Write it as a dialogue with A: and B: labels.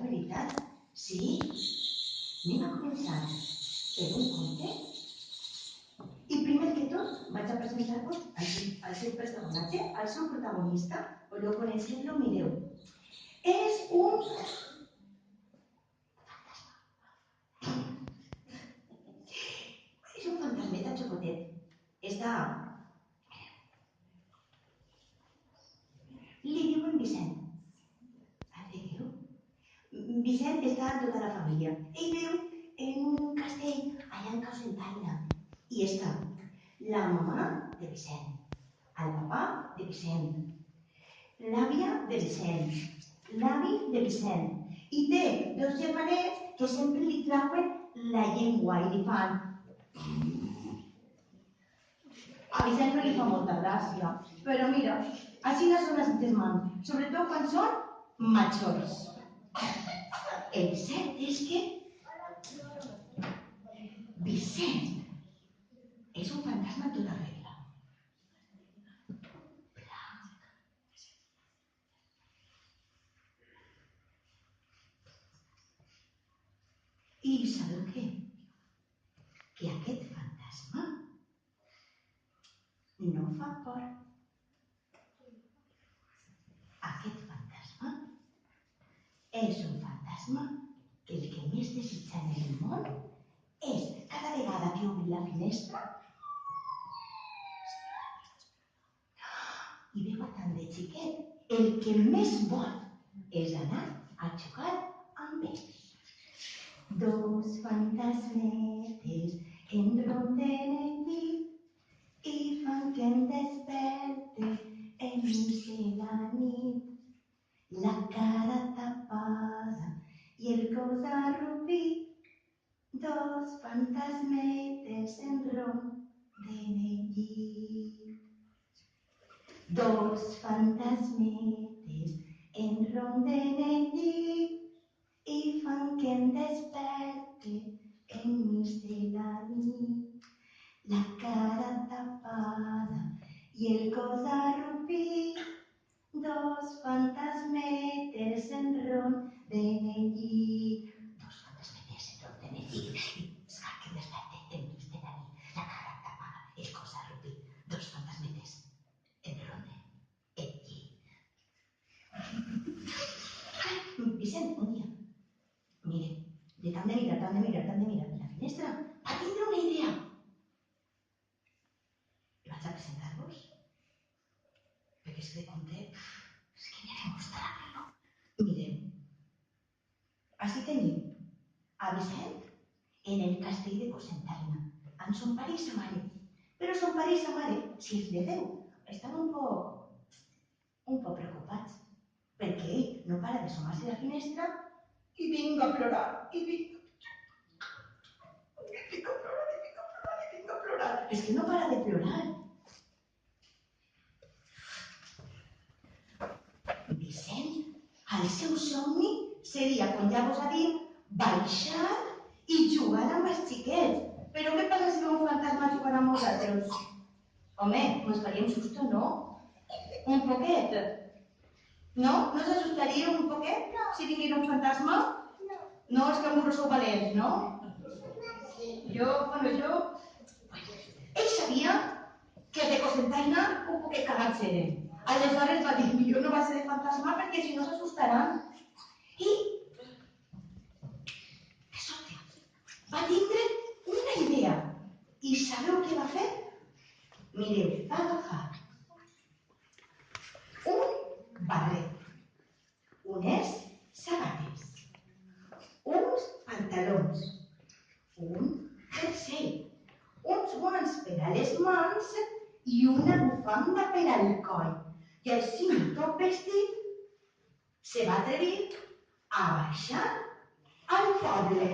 A: veritat. Sí? Anem a començar per un conte. I primer que tot vaig a presentar-vos al seu personatge, al seu protagonista. Voleu conèixer-lo? Mireu. És un fantasmeta xocotet. Li diuen Vicent. Enteneu? Vicent està amb tota la família. Ell viu en un castell allà en Cocentaina. I està la mamà de Vicent, el papà de Vicent, l'àvia de Vicent, l'avi de Vicent. I té dos germanets que sempre li trauen la llengua i li fan... A Vicent no li fa molta gràcia, però mira, així no són els germans, sobretot quan són majors. El cert és que Vicent és un fantasma en tota regla. I sabeu què? Que aquest fantasma no fa por. Aquest fantasma és un fantasma que el que més desitja en el món és cada vegada que obri la finestra i veu a tant de xiquet, el que més vol és anar a jugar amb ells. Dos fantasmetes enronden el llit i fan que em desperte enmig de la nit. La cara tapada i el cos arrupit, dos fantasmetes enronden el llit. Dos fantasmetes enronden el llit i fan que em desperte enmig de la nit. La cara tapada i el cos arrupit, dos fantasmetes enronden el llit. Dos fantasmetes enronden el llit i fan que em desperte enmig de la nit. La cara tapada, el cos arrupit, dos fantasmetes enronden el llit. Vicent, un dia, mire, de tant de mirar la finestra, va tindre una idea. I vaig a presentar-vos, perquè és que de conte, és que n'hi ha que mostrar-lo. Mireu, així tenim a Vicent en el castell de Cocentaina, amb son pare i sa mare. Però son pare i sa mare, si els vedeu, estan un poc preocupats, perquè ell no para d'assomar-se a la finestra i vinga a plorar, i vinga a plorar. És que no para de plorar. Vicent, el seu somni seria, com ja vos ha dit, baixar i jugar amb els xiquets. Però què passa si ve un fantasma jugant amb vosaltres? Home, ens faríem susto, no? Un poquet. No? No s'assustaria un poquet si vingués un fantasma? No, és que vosaltres sou valents, no? Ell sabia que de Cocentaina un poquet cagats eren. Aleshores va dir, millor no va ser de fantasma perquè si no s'assustaran. I, de sobte, va tindre una idea. I sabeu què va fer? Mireu, va agafar un barret, unes sabates, uns pantalons, un jersei, uns guants per a les mans i una bufanda per al coll. I així, tot vestit, se va atrevir a baixar al poble.